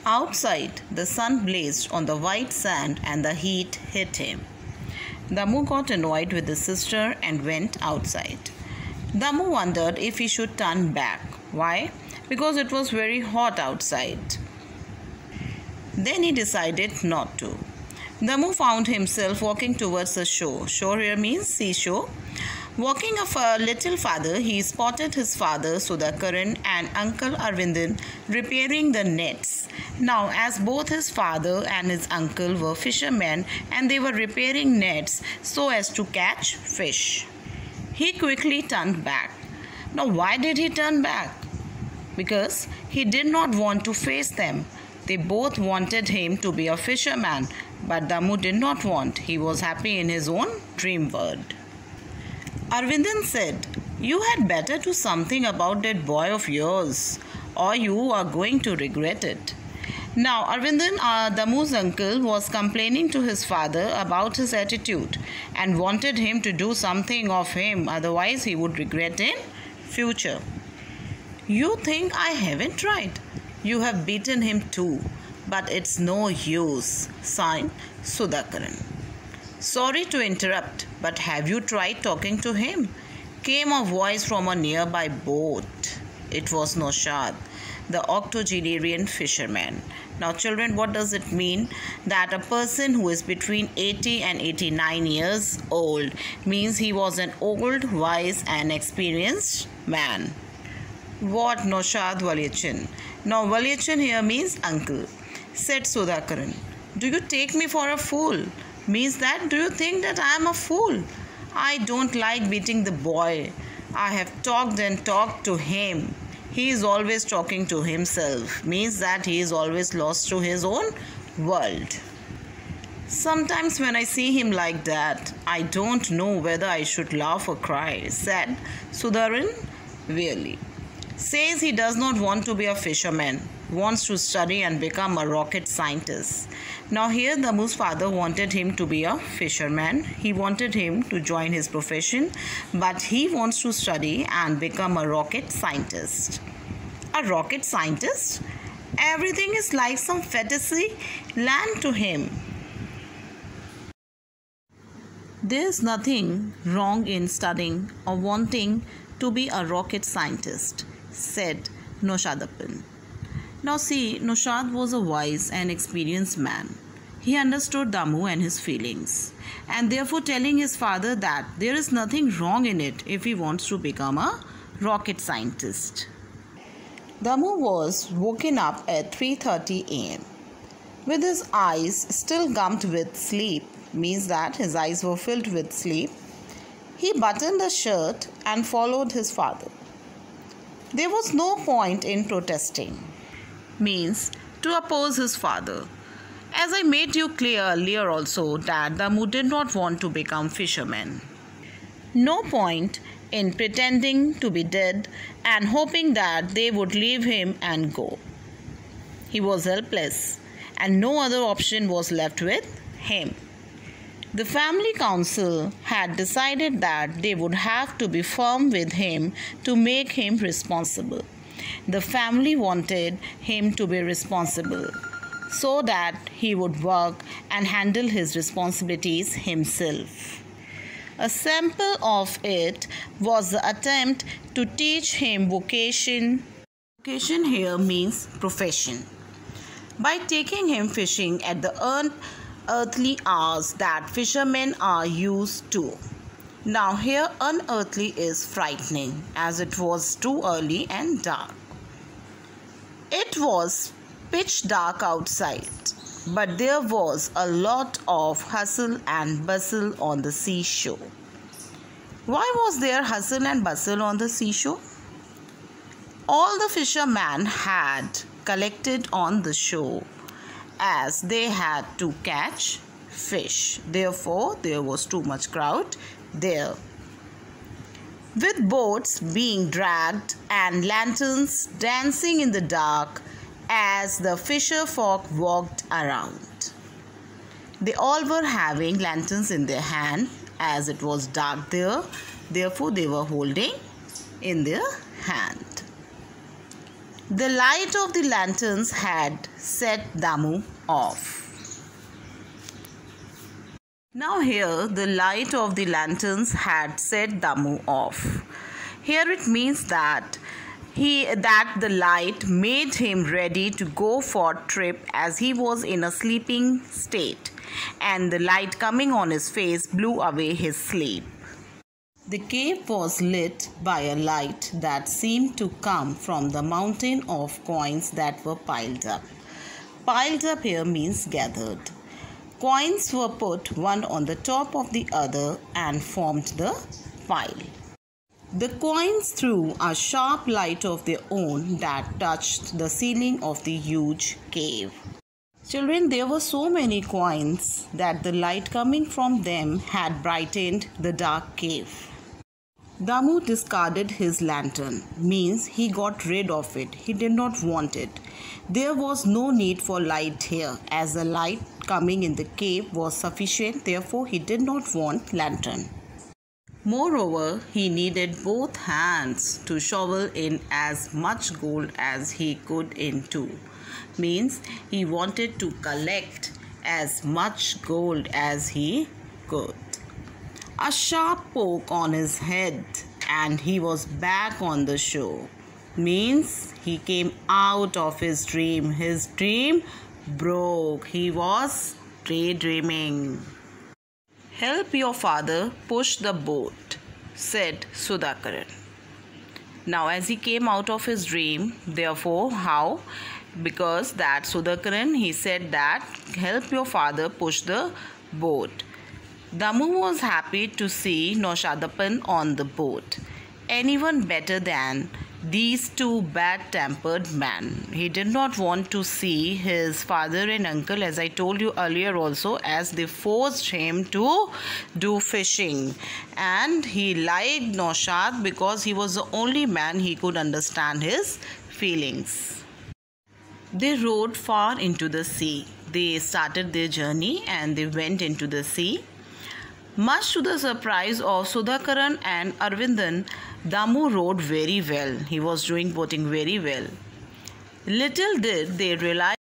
Outside, the sun blazed on the white sand and the heat hit him. Damu got annoyed with his sister and went outside. Damu wondered if he should turn back. Why? Because it was very hot outside. Then he decided not to. Damu found himself walking towards the shore. Shore here means seashore. Walking a little farther, he spotted his father Sudhakaran and Uncle Arvindan repairing the nets. Now, as both his father and his uncle were fishermen and they were repairing nets so as to catch fish, he quickly turned back. Now, why did he turn back? Because he did not want to face them. They both wanted him to be a fisherman, but Damu did not want. He was happy in his own dream world. Arvindan said, "You had better do something about that boy of yours, or you are going to regret it." Now, Arvindan, Damu's uncle, was complaining to his father about his attitude and wanted him to do something of him, otherwise he would regret in future. "You think I haven't tried? You have beaten him too, but it's no use." Signed, Sudhakaran. "Sorry to interrupt, but have you tried talking to him?" came a voice from a nearby boat. It was Naushad, the octogenarian fisherman. Now, children, what does it mean? That a person who is between 80 and 89 years old means he was an old, wise, and experienced man. What Naushad Valyachan? Now, Valyachan here means uncle. Said Sudhakaran, "Do you take me for a fool?" Means that, do you think that I am a fool? I don't like beating the boy. I have talked and talked to him. He is always talking to himself. Means that he is always lost to his own world. Sometimes when I see him like that, I don't know whether I should laugh or cry, said Sudhakaran wearily. Says he does not want to be a fisherman, wants to study and become a rocket scientist. Now here Damu's father wanted him to be a fisherman. He wanted him to join his profession, but he wants to study and become a rocket scientist. A rocket scientist? Everything is like some fantasy land to him. There is nothing wrong in studying or wanting to be a rocket scientist, said Naushadapan. Now see, Naushad was a wise and experienced man. He understood Damu and his feelings, and therefore telling his father that there is nothing wrong in it if he wants to become a rocket scientist. Damu was woken up at 3:30 a.m. with his eyes still gummed with sleep, means that his eyes were filled with sleep. He buttoned the shirt and followed his father. There was no point in protesting, means to oppose his father. As I made you clear earlier also that Damu did not want to become fisherman. No point in pretending to be dead and hoping that they would leave him and go. He was helpless and no other option was left with him. The family council had decided that they would have to be firm with him to make him responsible. The family wanted him to be responsible so that he would work and handle his responsibilities himself. A sample of it was the attempt to teach him vocation. Vocation here means profession. By taking him fishing at the unearthly hours that fishermen are used to. Now here unearthly is frightening as it was too early and dark. It was pitch dark outside, but there was a lot of hustle and bustle on the seashore. Why was there hustle and bustle on the seashore? All the fishermen had collected on the shore as they had to catch fish. Therefore, there was too much crowd there. With boats being dragged and lanterns dancing in the dark as the fisher folk walked around. They all were having lanterns in their hand as it was dark there. Therefore, they were holding in their hand. The light of the lanterns had set Damu off. Now here the light of the lanterns had set Damu off. Here it means that the light made him ready to go for a trip as he was in a sleeping state, and the light coming on his face blew away his sleep. The cave was lit by a light that seemed to come from the mountain of coins that were piled up. Piled up here means gathered. Coins were put one on the top of the other and formed the pile. The coins threw a sharp light of their own that touched the ceiling of the huge cave. Children, there were so many coins that the light coming from them had brightened the dark cave. Damu discarded his lantern, means he got rid of it. He did not want it. There was no need for light here, as the light coming in the cave was sufficient, therefore he did not want lantern. Moreover, he needed both hands to shovel in as much gold as he could into. Means he wanted to collect as much gold as he could. A sharp poke on his head and he was back on the shore. Means he came out of his dream. His dream broke. He was daydreaming. "Help your father push the boat," said Sudhakaran. Now as he came out of his dream, therefore how? Because that Sudhakaran, he said that help your father push the boat. Damu was happy to see Naushadappan on the boat. Anyone better than these two bad-tempered men. He did not want to see his father and uncle, as I told you earlier also, as they forced him to do fishing. And he liked Naushad because he was the only man he could understand his feelings. They rowed far into the sea. They started their journey and they went into the sea. Much to the surprise of Sudhakaran and Arvindan, Damu rowed very well. He was doing boating very well. Little did they realize